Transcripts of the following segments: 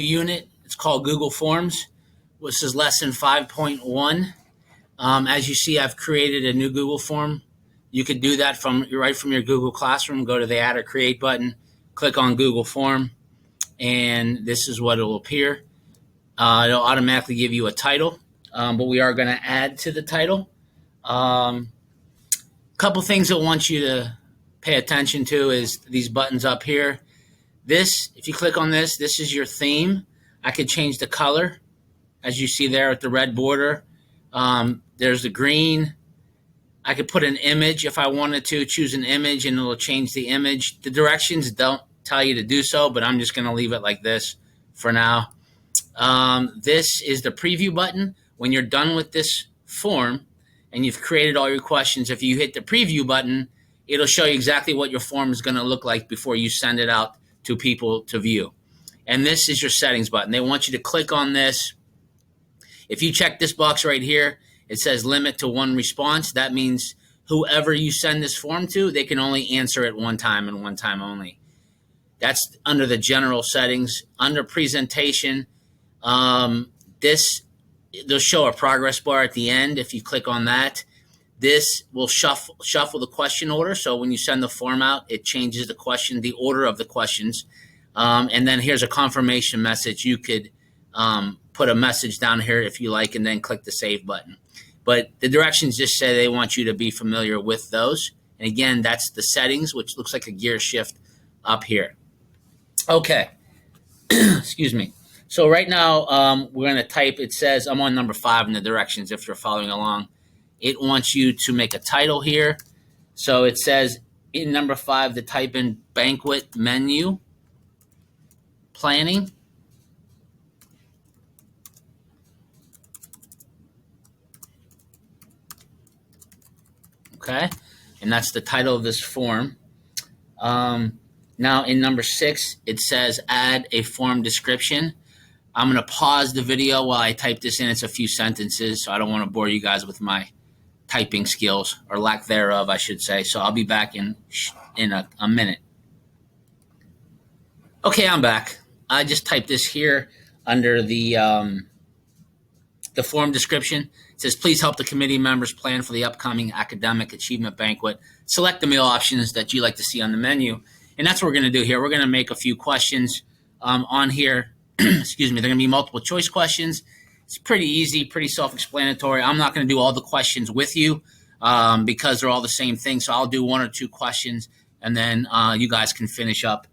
unit. It's called Google Forms. This is lesson 5.1. As you see, I've created a new Google form. You could do that right from your Google Classroom. Go to the Add or Create button, click on Google Form, and this is what it will appear. It'll automatically give you a title, but we are going to add to the title. Couple things I want you to pay attention to is these buttons up here. This, if you click on this, this is your theme. I could change the color, as you see there with the red border. There's the green. I could put an image if I wanted to, choose an image, and it'll change the image. The directions don't tell you to do so, but I'm just going to leave it like this for now. This is the preview button. When you're done with this form and you've created all your questions, if you hit the preview button, it'll show you exactly what your form is going to look like before you send it out to people to view. And this is your settings button. They want you to click on this. If you check this box right here, it says limit to one response. That means whoever you send this form to, they can only answer it one time and one time only. That's under the general settings. Under presentation, they'll show a progress bar at the end. If you click on that, this will shuffle the question order. So when you send the form out, it changes the order of the questions. And then here's a confirmation message. You could put a message down here if you like, and then click the save button. But the directions just say they want you to be familiar with those. And again, that's the settings, which looks like a gear shift up here. Okay. Excuse me. So right now, we're going to type, it says, I'm on number 5 in the directions if you're following along. It wants you to make a title here. So it says in number 5 to type in banquet menu planning. Okay, and that's the title of this form. Now in number 6, it says add a form description. I'm going to pause the video while I type this in. It's a few sentences, so I don't want to bore you guys with my typing skills, or lack thereof, I should say. So I'll be back in a minute. Okay, I'm back. I just typed this here under the form description. It says, please help the committee members plan for the upcoming academic achievement banquet. Select the meal options that you like to see on the menu. And that's what we're going to do here. We're going to make a few questions on here. Excuse me. They're going to be multiple choice questions. It's pretty easy, pretty self-explanatory. I'm not going to do all the questions with you because they're all the same thing. So I'll do 1 or 2 questions, and then you guys can finish up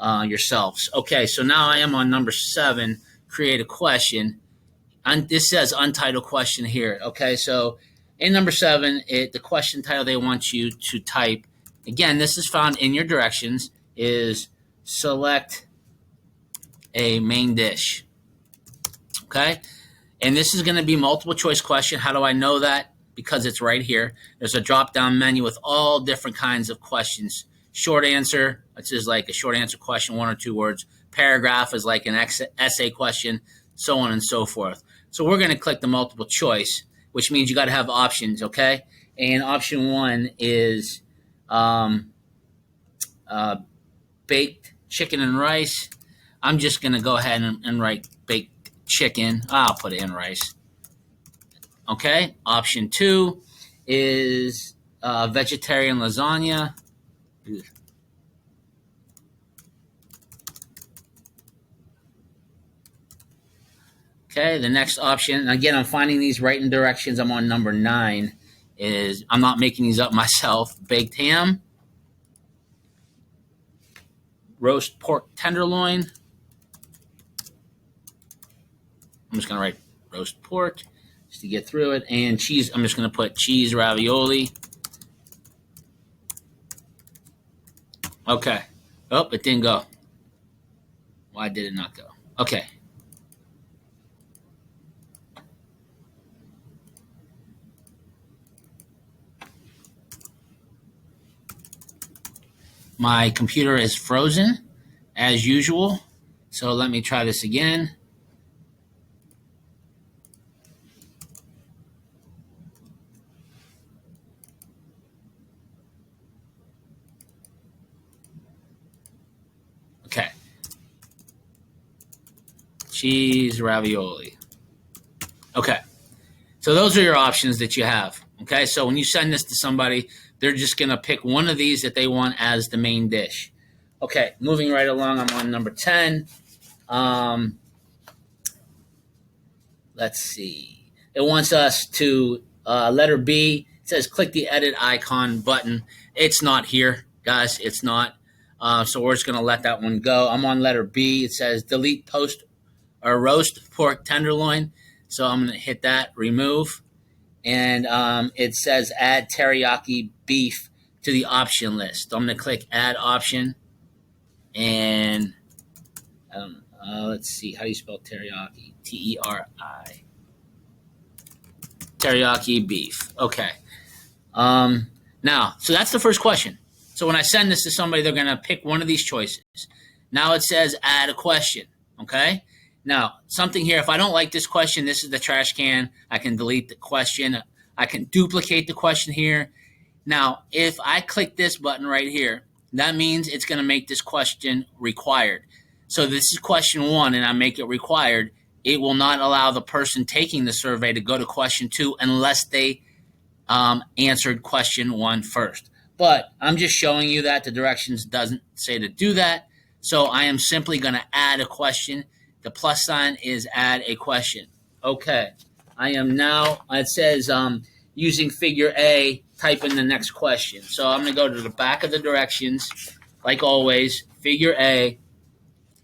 yourselves. Okay, so now I am on number 7, create a question. And this says untitled question here. Okay, so in number 7, the question title they want you to type, again, this is found in your directions, is select a main dish. Okay, and this is going to be multiple choice question. How do I know that? Because it's right here. There's a drop down menu with all different kinds of questions. Short answer, which is like a short answer question, 1 or 2 words. Paragraph is like an essay question, so on and so forth. So we're going to click the multiple choice, which means you got to have options, okay? And option 1 is baked chicken and rice. I'm just going to go ahead and write baked chicken. I'll put it in rice. Okay. Option 2 is vegetarian lasagna. Okay, the next option, again, I'm finding these right in directions. I'm on number 9. I'm not making these up myself. Baked ham, roast pork tenderloin. I'm just going to write roast pork just to get through it. And cheese, I'm just going to put cheese ravioli. Okay. Oh, it didn't go. Why did it not go? Okay. My computer is frozen, as usual. So let me try this again. Okay. cheese ravioli. Okay. So those are your options that you have. Okay. So when you send this to somebody, they're just going to pick one of these that they want as the main dish. Okay. Moving right along, I'm on number 10. Let's see. It wants us to, letter B, it says click the edit icon button. It's not here, guys. It's not. So we're just going to let that one go. I'm on letter B. It says delete post or roast pork tenderloin. So I'm going to hit that, remove. And it says add teriyaki beef to the option list. So I'm going to click add option. And let's see. How do you spell teriyaki? T-E-R-I. Teriyaki beef. Okay. Now, so that's the first question. So when I send this to somebody, they're going to pick one of these choices. Now it says add a question. Okay. Now, something here, if I don't like this question, this is the trash can. I can delete the question. I can duplicate the question here. Now, if I click this button right here, that means it's going to make this question required. So this is question 1, and I make it required. It will not allow the person taking the survey to go to question 2 unless they answered question 1 first. But I'm just showing you that the directions doesn't say to do that. So I am simply going to add a question. The plus sign is add a question. Okay. I am now, it says using figure A, type in the next question. So I'm going to go to the back of the directions. Like always, figure A.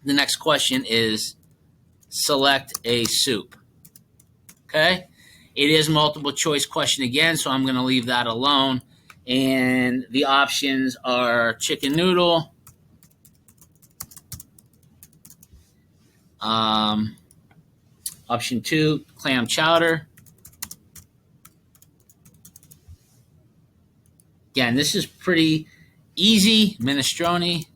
The next question is select a soup. Okay. It is multiple choice question again, so I'm going to leave that alone. And the options are chicken noodle, option 2, clam chowder. Again, this is pretty easy. Minestrone.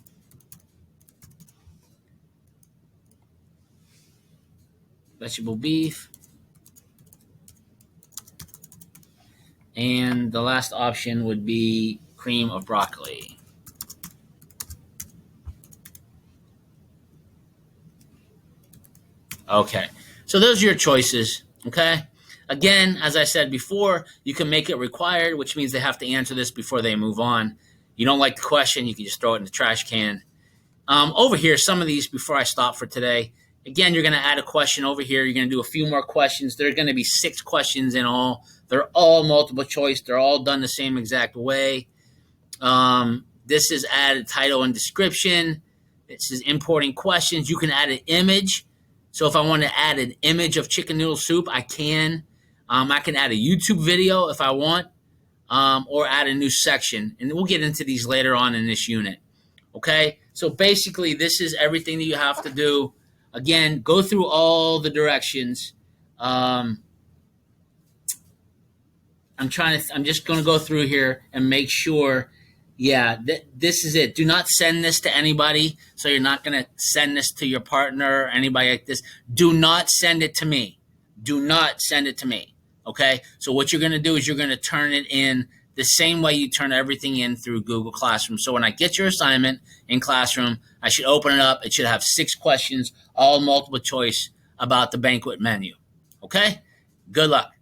Vegetable beef. And the last option would be cream of broccoli. Okay, so those are your choices, okay? Again, as I said before, you can make it required, which means they have to answer this before they move on. You don't like the question, you can just throw it in the trash can. Over here, some of these, before I stop for today, again, you're going to add a question over here. You're going to do a few more questions. There are going to be 6 questions in all. They're all multiple choice. They're all done the same exact way. This is add a title and description. This is importing questions. You can add an image. So if I want to add an image of chicken noodle soup, I can. I can add a YouTube video if I want, or add a new section. And we'll get into these later on in this unit. Okay? So basically, this is everything that you have to do. Again, go through all the directions. I'm just going to go through here and make sure, this is it. Do not send this to anybody. So you're not going to send this to your partner or anybody like this. Do not send it to me. Do not send it to me. Okay? So what you're going to do is you're going to turn it in the same way you turn everything in through Google Classroom. So when I get your assignment in Classroom, I should open it up. It should have 6 questions, all multiple choice about the banquet menu. Okay? Good luck.